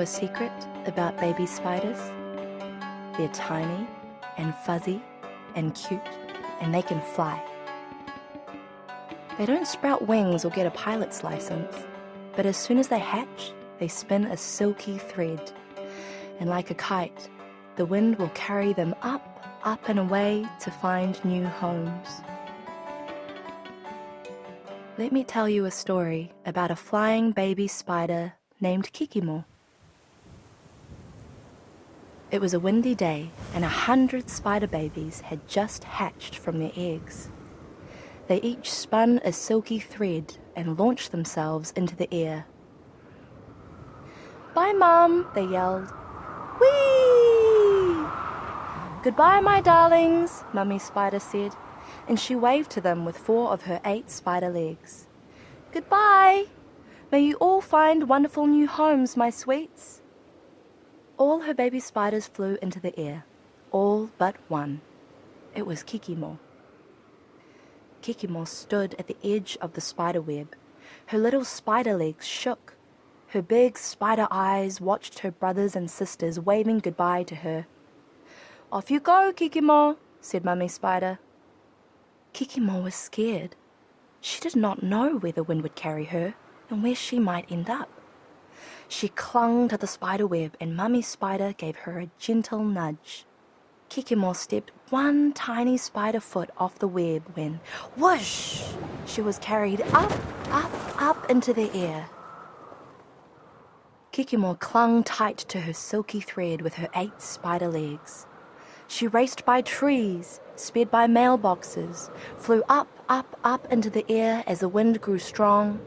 a secret about baby spiders? They're tiny and fuzzy and cute, and they can fly. They don't sprout wings or get a pilot's license, but as soon as they hatch, they spin a silky thread. And like a kite, the wind will carry them up, up and away to find new homes. Let me tell you a story about a flying baby spider named Kikimo. It was a windy day, and 100 spider babies had just hatched from their eggs. They each spun a silky thread and launched themselves into the air. "Bye, Mum," they yelled. "Whee!" "Goodbye, my darlings," Mummy Spider said, and she waved to them with 4 of her 8 spider legs. "Goodbye! May you all find wonderful new homes, my sweets." All her baby spiders flew into the air, all but one. It was Kikimo. Kikimo stood at the edge of the spider web. Her little spider legs shook. Her big spider eyes watched her brothers and sisters waving goodbye to her. "Off you go, Kikimo," said Mummy Spider. Kikimo was scared. She did not know where the wind would carry her and where she might end up. She clung to the spider web, and Mummy Spider gave her a gentle nudge. Kikimo stepped one tiny spider foot off the web when, whoosh, she was carried up, up, up into the air. Kikimo clung tight to her silky thread with her 8 spider legs. She raced by trees, sped by mailboxes, flew up, up, up into the air as the wind grew strong,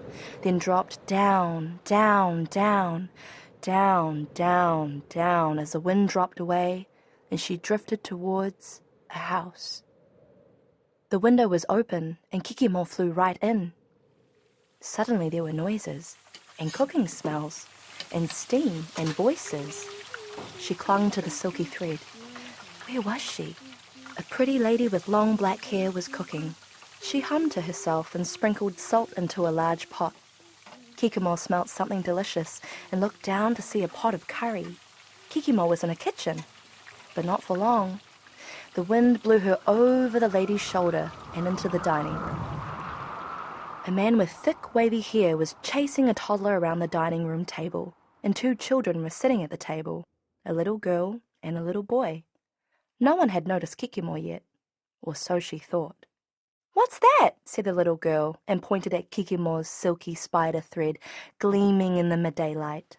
then dropped down, down, down, down, down, down as the wind dropped away, and she drifted towards a house. The window was open, and Kikimo flew right in. Suddenly there were noises, and cooking smells, and steam, and voices. She clung to the silky thread. Where was she? A pretty lady with long black hair was cooking. She hummed to herself and sprinkled salt into a large pot. Kikimo smelt something delicious and looked down to see a pot of curry. Kikimo was in a kitchen, but not for long. The wind blew her over the lady's shoulder and into the dining room. A man with thick, wavy hair was chasing a toddler around the dining room table, and 2 children were sitting at the table, a little girl and a little boy. No one had noticed Kikimo yet, or so she thought. "What's that?" said the little girl, and pointed at Kikimo's silky spider thread gleaming in the mid-daylight.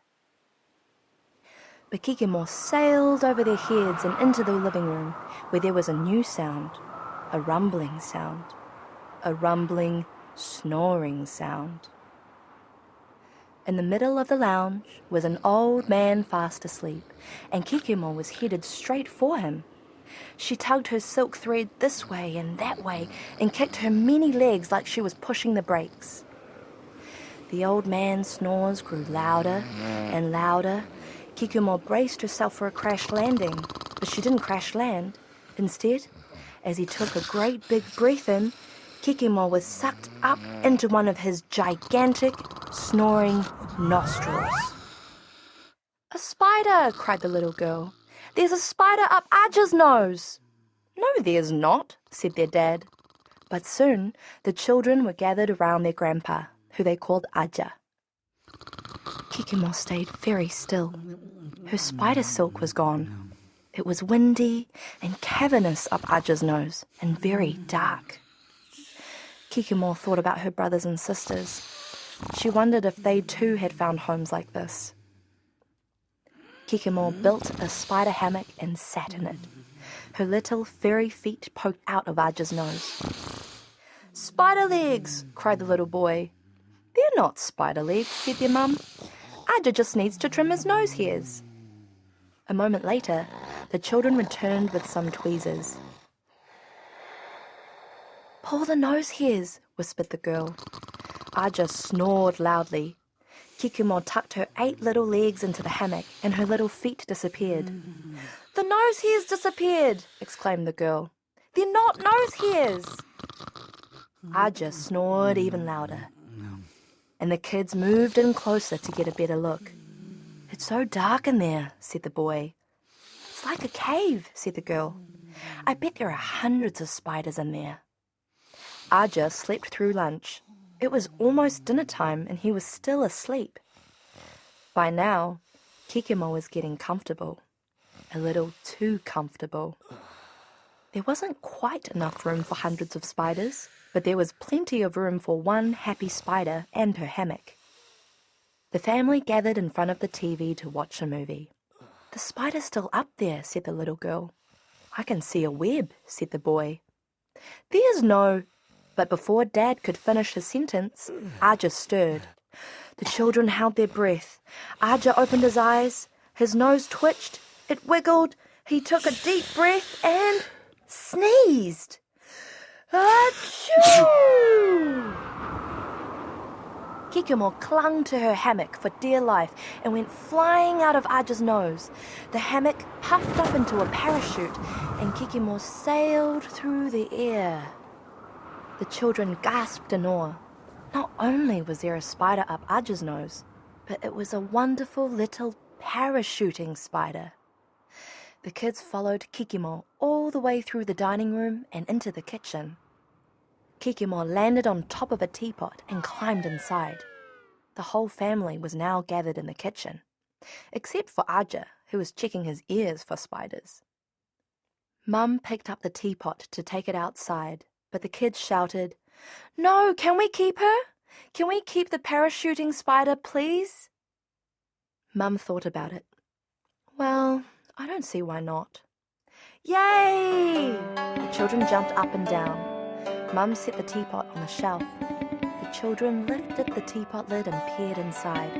But Kikimo sailed over their heads and into the living room, where there was a new sound, a rumbling sound, a rumbling, snoring sound. In the middle of the lounge was an old man fast asleep, and Kikimo was headed straight for him. She tugged her silk thread this way and that way and kicked her many legs like she was pushing the brakes. The old man's snores grew louder and louder. Kikimo braced herself for a crash landing, but she didn't crash land. Instead, as he took a great big breath in, Kikimo was sucked up into one of his gigantic, snoring nostrils. "A spider!" cried the little girl. "There's a spider up Aja's nose!" "No, there's not," said their dad. But soon the children were gathered around their grandpa, who they called Aja. Kikimo stayed very still. Her spider silk was gone. It was windy and cavernous up Aja's nose, and very dark. Kikimo thought about her brothers and sisters. She wondered if they too had found homes like this. Kikimo built a spider hammock and sat in it. Her little furry feet poked out of Aja's nose. "Spider legs!" cried the little boy. "They're not spider legs," said their mum. "Aja just needs to trim his nose hairs." A moment later, the children returned with some tweezers. "Pull the nose hairs," whispered the girl. Aja snored loudly. Kikimo tucked her 8 little legs into the hammock, and her little feet disappeared. "The nose hairs disappeared!" exclaimed the girl. "They're not nose hairs!" Aja snored even louder, and the kids moved in closer to get a better look. Her "It's so dark in there," said the boy. "It's like a cave," said the girl. "I bet there are hundreds of spiders in there." Aja slept through lunch. It was almost dinner time and he was still asleep. By now, Kikimo was getting comfortable. A little too comfortable. There wasn't quite enough room for hundreds of spiders, but there was plenty of room for one happy spider and her hammock. The family gathered in front of the TV to watch a movie. "The spider's still up there," said the little girl. "I can see a web," said the boy. "There's no..." But before Dad could finish his sentence, Aja stirred. The children held their breath. Aja opened his eyes. His nose twitched. It wiggled. He took a deep breath and sneezed. Achoo! Kikimo clung to her hammock for dear life and went flying out of Aja's nose. The hammock puffed up into a parachute and Kikimo sailed through the air. The children gasped in awe. Not only was there a spider up Aja's nose, but it was a wonderful little parachuting spider. The kids followed Kikimo all the way through the dining room and into the kitchen. Kikimo landed on top of a teapot and climbed inside. The whole family was now gathered in the kitchen, except for Aja, who was checking his ears for spiders. Mum picked up the teapot to take it outside, but the kids shouted, "No, can we keep her? Can we keep the parachuting spider, please?" Mum thought about it. "Well, I don't see why not." Yay! The children jumped up and down. Mum set the teapot on the shelf. The children lifted the teapot lid and peered inside.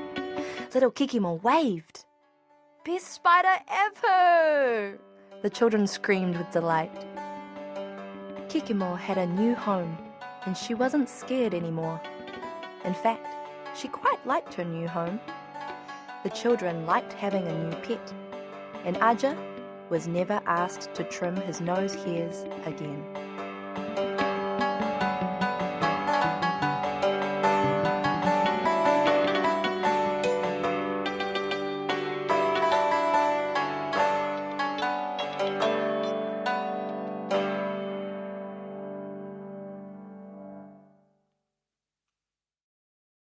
Little Kikimo waved. "Best spider ever!" The children screamed with delight. Kikimo had a new home, and she wasn't scared anymore. In fact, she quite liked her new home. The children liked having a new pet, and Aja was never asked to trim his nose hairs again.